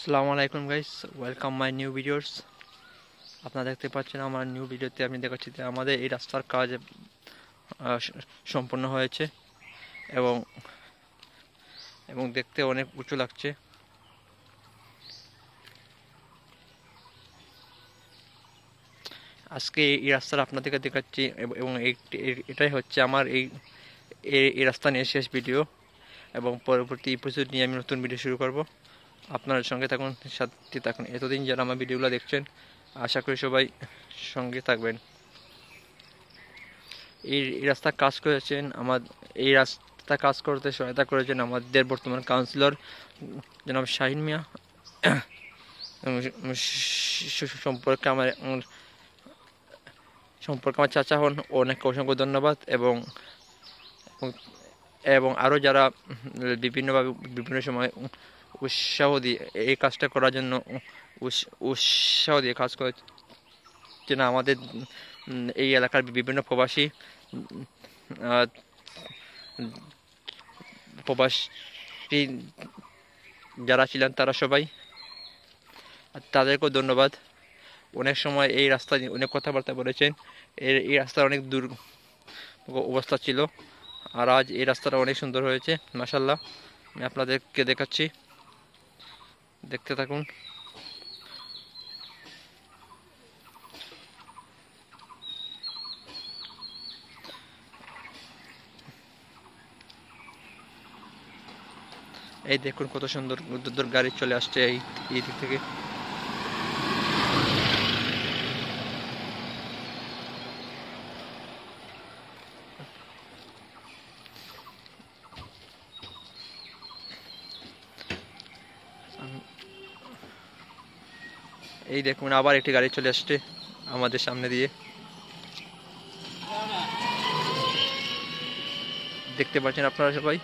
আসসালামু আলাইকুম guys, welcome my new videos. আপনারা দেখতে পাচ্ছেন আমার নিউ ভিডিওতে আমি দেখাচ্ছি যে আমাদের এই রাস্তার কাজ সম্পন্ন হয়েছে এবং এবং দেখতে অনেক উঁচু লাগছে। আজকে এই রাস্তাটা আপনাদেরকে দেখাচ্ছি এবং এটাই হচ্ছে আমার এই এই রাস্তা নিয়ে শেষ ভিডিও এবং পরবর্তী এপিসোড নিয়ে আমি নতুন ভিডিও শুরু করব। আপনার সঙ্গে থাকুন, সাথে থাকুন। এতদিন যারা আমার ভিডিওগুলো দেখছেন, আশা করি সবাই সঙ্গে থাকবেন। এই রাস্তা কাজ করেছেন এই রাস্তা কাজ করতে সহায়তা করেছেন আমাদের বর্তমান কাউন্সিলর জনাব শাহিন মিয়া। সম্পর্কে আমার চাচা হন, অনেক অসংখ্য ধন্যবাদ। এবং এবং আরও যারা বিভিন্নভাবে বিভিন্ন সময় উৎসাহ দিয়ে এই কাজটা করার জন্য উৎসাহ দিয়ে কাজ করেছেন আমাদের এই এলাকার বিভিন্ন প্রবাসী যারা ছিলেন তারা সবাই, তাদেরকেও ধন্যবাদ। অনেক সময় এই রাস্তা নিয়ে অনেক কথাবার্তা বলেছেন। এই রাস্তার অনেক দূর অবস্থা ছিল, আর আজ এই রাস্তাটা অনেক সুন্দর হয়েছে মাশাআল্লাহ। আমি আপনাদেরকে দেখাচ্ছি, দেখতে থাকুন। এই দেখুন কত সুন্দর দূর গাড়ি চলে আসছে এই দিক থেকে। এই দেখুন আবার একটি গাড়ি চলে আসছে আমাদের সামনে দিয়ে, দেখতে পাচ্ছেন আপনারা সবাই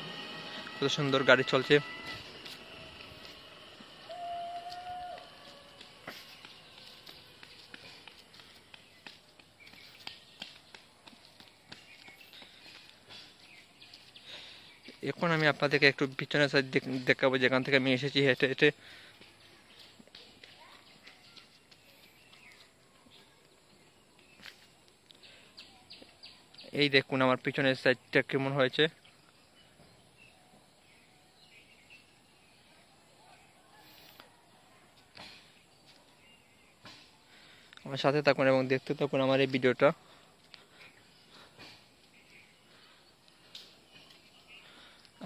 কত সুন্দর গাড়ি চলছে। এখন আমি আপনাদেরকে একটু পিছনের সাইড দেখাবো, যেখান থেকে আমি এসেছি হেঁটে হেঁটে। এই দেখুন আমার পিছনের সাইডটা কেমন হয়েছে। আমার সাথে থাকুন এবং দেখতে থাকুন আমার এই ভিডিওটা।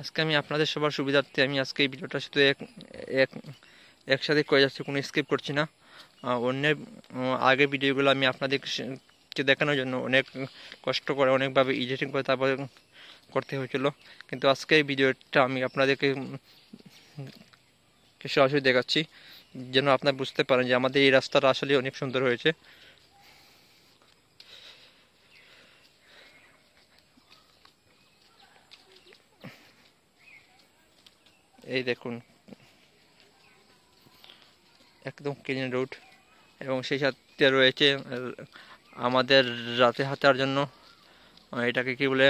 আজকে আমি আপনাদের সবার সুবিধার্থে আমি আজকে এই ভিডিওটা শুধু একসাথে করে যাচ্ছি, কোনো স্কিপ করছি না। অন্যের আগের ভিডিওগুলো আমি আপনাদেরকে দেখানোর জন্য অনেক কষ্ট করে অনেকভাবে এডিটিং করে তারপর করতে হয়েছিল, কিন্তু আজকে এই ভিডিওটা আমি আপনাদেরকে সরাসরি দেখাচ্ছি যেন আপনারা বুঝতে পারেন যে আমাদের এই রাস্তাটা আসলে অনেক সুন্দর হয়েছে। এই দেখুন একদম ক্লিন রোড, এবং সেই সাথে রয়েছে আমাদের রাতে হাঁটার জন্য এটাকে কি বলে,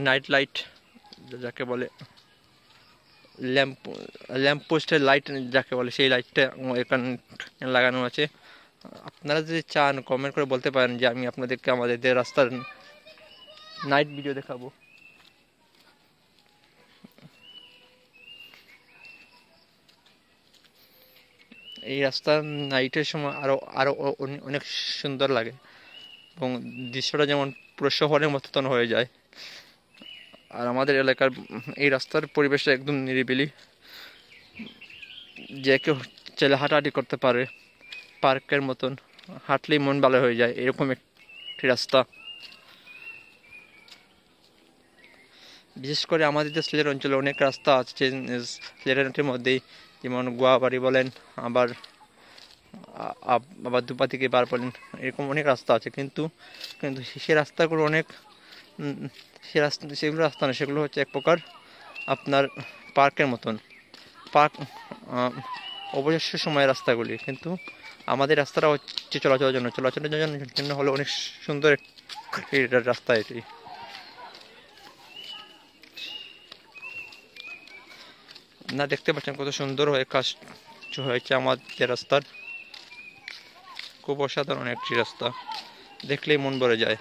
নাইট লাইট যাকে বলে, ল্যাম্প ল্যাম্প পোস্টের লাইট যাকে বলে, সেই লাইটটা এখানে লাগানো আছে। আপনারা যদি চান কমেন্ট করে বলতে পারেন যে আমি আপনাদেরকে আমাদের রাস্তার নাইট ভিডিও দেখাবো। এই রাস্তার নাইটের সময় আরো আরো অনেক সুন্দর লাগে এবং দৃশ্যটা যেমন পুরো শহরের মতন হয়ে যায়। আর আমাদের এলাকার এই রাস্তার পরিবেশটা একদম নিরিবিলি, যে কেউ চাইলে হাঁটাহাঁটি করতে পারে, পার্কের মতন হাঁটলেই মন ভালো হয়ে যায়, এরকম একটি রাস্তা। বিশেষ করে আমাদের যে সিলেট অঞ্চলে অনেক রাস্তা আছে সিলেটের মধ্যেই, যেমন গোয়াবাড়ি বলেন, আবার আবার দুপা থেকে বার বলেন, এরকম অনেক রাস্তা আছে, কিন্তু কিন্তু সে রাস্তাগুলো অনেক সেগুলো রাস্তা না, সেগুলো হচ্ছে এক প্রকার আপনার পার্কের মতন। পার্ক অবসর সময় রাস্তাগুলি, কিন্তু আমাদের রাস্তাটা হচ্ছে চলাচলের জন্য হলো অনেক সুন্দর একটি রাস্তা এটি। না দেখতে পাচ্ছেন কত সুন্দর হয়ে কাজ হয়েছে আমাদের রাস্তার। খুব অসাধারণ একটি রাস্তা, দেখলেই মন ভরে যায়।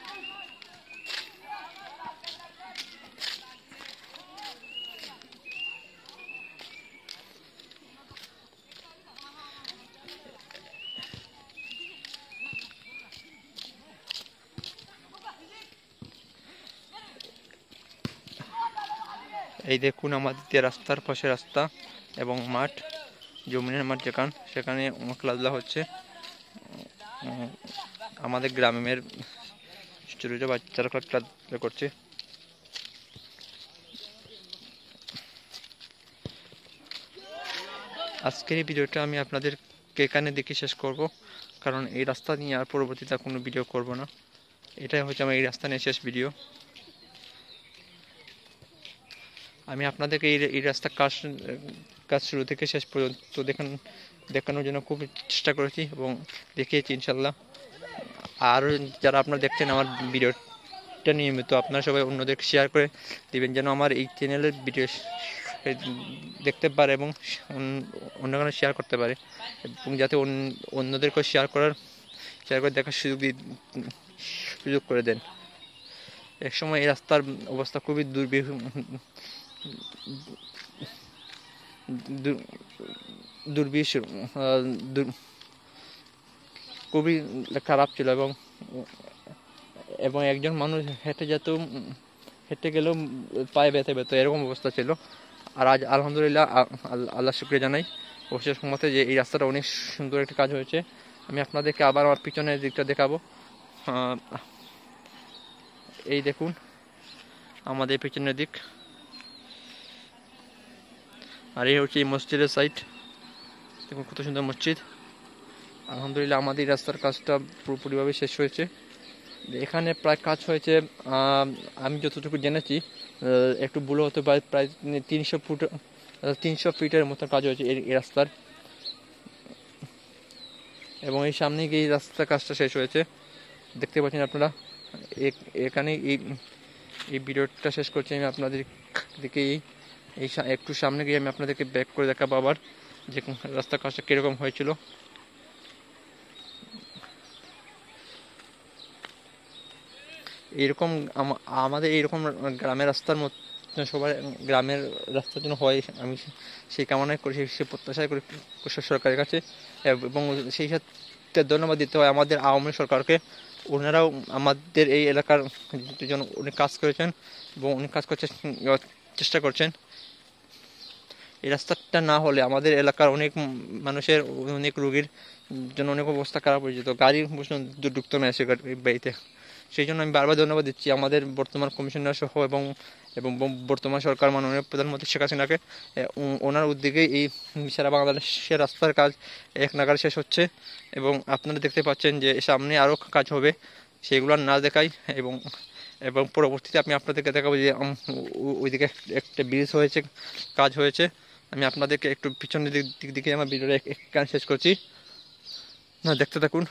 এই দেখুন আমাদের রাস্তার পাশে রাস্তা এবং মাঠ, জমিনের মাঠ সেখানে খেলাধুলা হচ্ছে। আমাদের গ্রামের ছোট ছোট বাচ্চারা খেলাধুলা করছে। আজকের এই ভিডিওটা আমি আপনাদেরকে এখানে দেখে শেষ করব, কারণ এই রাস্তা নিয়ে আর পরবর্তীতে কোনো ভিডিও করব না। এটাই হচ্ছে আমার এই রাস্তা নিয়ে শেষ ভিডিও। আমি আপনাদেরকে এই রাস্তার কাজ শুরু থেকে শেষ পর্যন্ত দেখানোর জন্য খুব চেষ্টা করেছি এবং দেখিয়েছি ইনশাল্লাহ। আর যারা আপনারা দেখছেন আমার ভিডিওটা নিয়মিত, আপনারা সবাই অন্যদেরকে শেয়ার করে দিবেন, যেন আমার এই চ্যানেলের ভিডিও দেখতে পারে এবং অন্যখানে শেয়ার করতে পারে, এবং যাতে অন্যদেরকে শেয়ার করে দেখার সুযোগ করে দেন। একসময় এই রাস্তার অবস্থা খুবই খুবই খারাপ ছিল, এবং একজন মানুষ হেঁটে গেলেও পায়ে ব্যথা পেত, এরকম অবস্থা ছিল। আর আজ আলহামদুলিল্লাহ আল্লাহ শুকরিয়া জানাই অবশেষ মতে যে এই রাস্তাটা অনেক সুন্দর একটা কাজ হয়েছে। আমি আপনাদেরকে আবার আমার পিছনের দিকটা দেখাবো। এই দেখুন আমাদের পিছনের দিক, আর এই হচ্ছে এই মসজিদের সাইড। দেখুন কত সুন্দর মসজিদ। আলহামদুলিল্লাহ আমাদের রাস্তার কাজটা পুরোপুরিভাবে শেষ হয়েছে। এখানে প্রায় কাজ হয়েছে, আমি যতটুকু জেনেছি, একটু ভুল হতে পারে, প্রায় 300 ফিটের মতো কাজ হয়েছে এই রাস্তার। এবং এই সামনে গিয়ে রাস্তার কাজটা শেষ হয়েছে, দেখতে পাচ্ছেন আপনারা। এখানে এই ভিডিওটা শেষ করছি আমি আপনাদেরকে। একটু সামনে গিয়ে আমি আপনাদেরকে ব্যাক করে দেখাবো আবার যে রাস্তার কাজটা কীরকম হয়েছিল। এরকম আমাদের এইরকম গ্রামের রাস্তার মতো সবার গ্রামের রাস্তার জন্য হয়, আমি সেই কামনাই করি, সেই প্রত্যাশাই করি সরকারের কাছে। এবং সেই সাথে ধন্যবাদ দিতে হয় আমাদের আওয়ামী সরকারকে। ওনারাও আমাদের এই এলাকার জন্য অনেক কাজ করেছেন এবং অনেক কাজ করতে চেষ্টা করছেন। এই রাস্তাটা না হলে আমাদের এলাকার অনেক মানুষের, অনেক রোগীর জন্য অনেক অবস্থা খারাপ হয়ে যেত, গাড়ির ঢুকতো না এসে বাড়িতে। সেই জন্য আমি বারবার ধন্যবাদ দিচ্ছি আমাদের বর্তমান কমিশনার সহ এবং বর্তমান সরকার মাননীয় প্রধানমন্ত্রী শেখ হাসিনাকে। ওনার উদ্যোগে এই সারা বাংলাদেশের রাস্তার কাজ এক নাগাড়ে শেষ হচ্ছে, এবং আপনারা দেখতে পাচ্ছেন যে সামনে আরও কাজ হবে, সেগুলো না দেখাই। এবং পরবর্তীতে আমি আপনাদেরকে দেখাবো যে ওইদিকে একটা ব্রিজ হয়েছে, কাজ হয়েছে। আমি আপনাদেরকে একটু পিছনের দিকে আমার ভিডিওটা এখানে শেষ করছি, না দেখতে থাকুন।